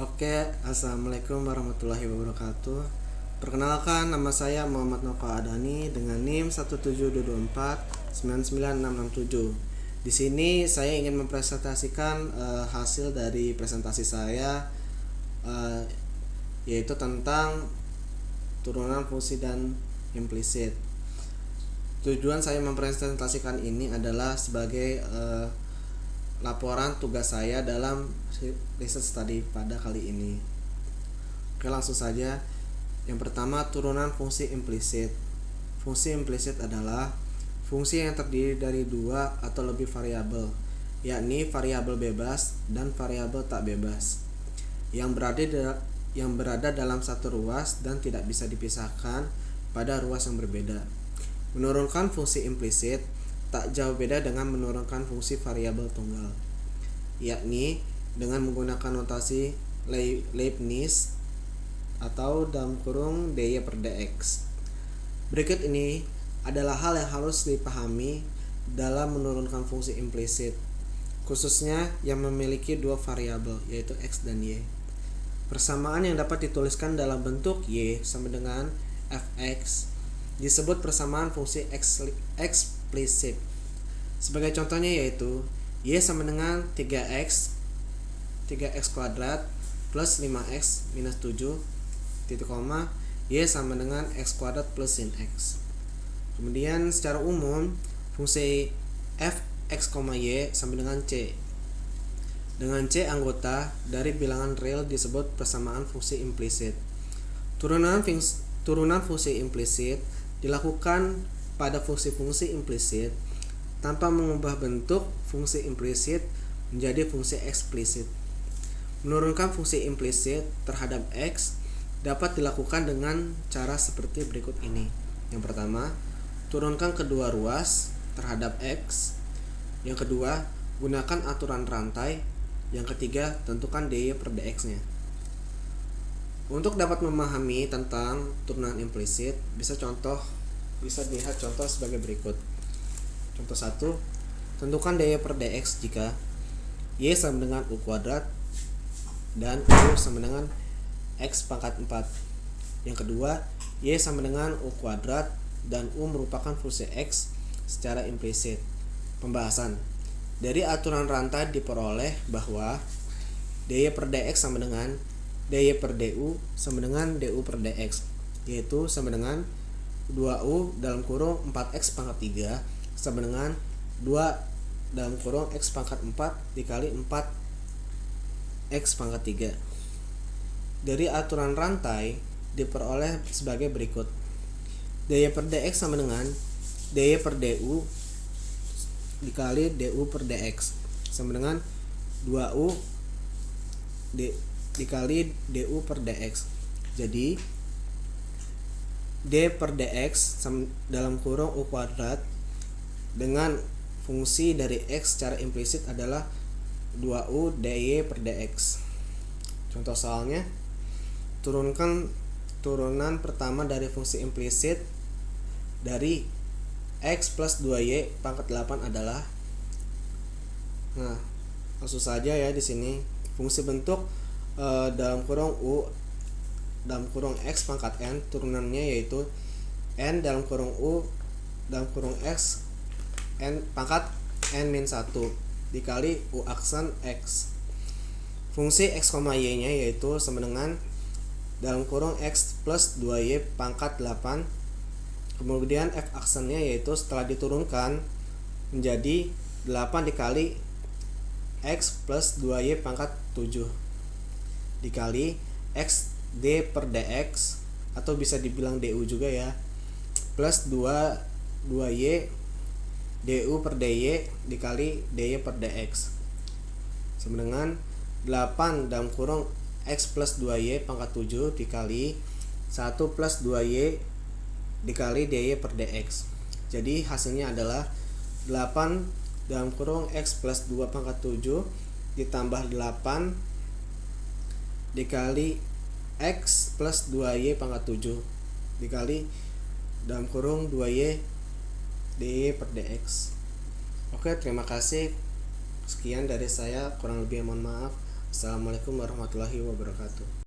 Oke, assalamualaikum warahmatullahi wabarakatuh. Perkenalkan, nama saya Muhammad Nova Adani dengan NIM 17224996667. Di sini saya ingin mempresentasikan hasil dari presentasi saya, eh, yaitu tentang turunan fungsi dan implisit. Tujuan saya mempresentasikan ini adalah sebagai laporan tugas saya dalam research study pada kali ini. Oke, langsung saja. Yang pertama, turunan fungsi implisit. Fungsi implisit adalah fungsi yang terdiri dari dua atau lebih variabel, yakni variabel bebas dan variabel tak bebas, yang berada dalam satu ruas dan tidak bisa dipisahkan pada ruas yang berbeda. Menurunkan fungsi implisit tak jauh beda dengan menurunkan fungsi variabel tunggal, yakni dengan menggunakan notasi Leibniz atau dalam kurung dy per dx. Berikut ini adalah hal yang harus dipahami dalam menurunkan fungsi implisit, khususnya yang memiliki dua variabel, yaitu x dan y. Persamaan yang dapat dituliskan dalam bentuk y sama dengan fx disebut persamaan fungsi eksplisit. Sebagai contohnya yaitu y sama dengan 3x kuadrat plus 5x minus 7 titik koma y sama dengan x kuadrat plus sin x. Kemudian secara umum fungsi fx, y sama dengan c, dengan c anggota dari bilangan real disebut persamaan fungsi implisit. Turunan fungsi implisit dilakukan pada fungsi-fungsi implisit tanpa mengubah bentuk fungsi implisit menjadi fungsi eksplisit. Menurunkan fungsi implisit terhadap x dapat dilakukan dengan cara seperti berikut ini. Yang pertama, turunkan kedua ruas terhadap x. Yang kedua, gunakan aturan rantai. Yang ketiga, tentukan dy per dx-nya. Untuk dapat memahami tentang turunan implisit, bisa dilihat contoh sebagai berikut. Contoh 1, tentukan dy per dx jika y sama dengan u kuadrat dan u sama dengan x pangkat 4. Yang kedua, y sama dengan u kuadrat dan u merupakan fungsi x secara implisit. Pembahasan. Dari aturan rantai diperoleh bahwa dy per dx sama dengan dy per du sama dengan du per dx, yaitu sama dengan 2u dalam kurung 4x pangkat 3 sama dengan 2 dalam kurung x pangkat 4 dikali 4x pangkat 3. Dari aturan rantai diperoleh sebagai berikut. Dy per dx sama dengan dy per du dikali du per dx sama dengan 2u dikali du per dx. Jadi d per dx dalam kurung u kuadrat dengan fungsi dari x secara implisit adalah 2u dy per dx. Contoh soalnya, turunan pertama dari fungsi implisit dari x plus 2y pangkat 8 adalah, langsung saja ya di sini fungsi bentuk dalam kurung u dalam kurung x pangkat n, turunannya yaitu n dalam kurung u dalam kurung x n pangkat n min 1 dikali u aksen x. Fungsi x, y nya yaitu sama dengan dalam kurung x plus 2y pangkat 8. Kemudian f aksennya yaitu setelah diturunkan menjadi 8 dikali x plus 2y pangkat 7 dikali x d per dx atau bisa dibilang du juga ya, plus 2y du per dy dikali dy per dx sama dengan 8 dalam kurung x plus 2y pangkat 7 dikali 1 plus 2y dikali dy per dx. Jadi hasilnya adalah 8 dalam kurung x plus 2 pangkat 7 ditambah 8 dikali x plus 2y pangkat 7 dikali dalam kurung 2y dy per dx. Oke, terima kasih. Sekian dari saya, kurang lebih mohon maaf. Assalamualaikum warahmatullahi wabarakatuh.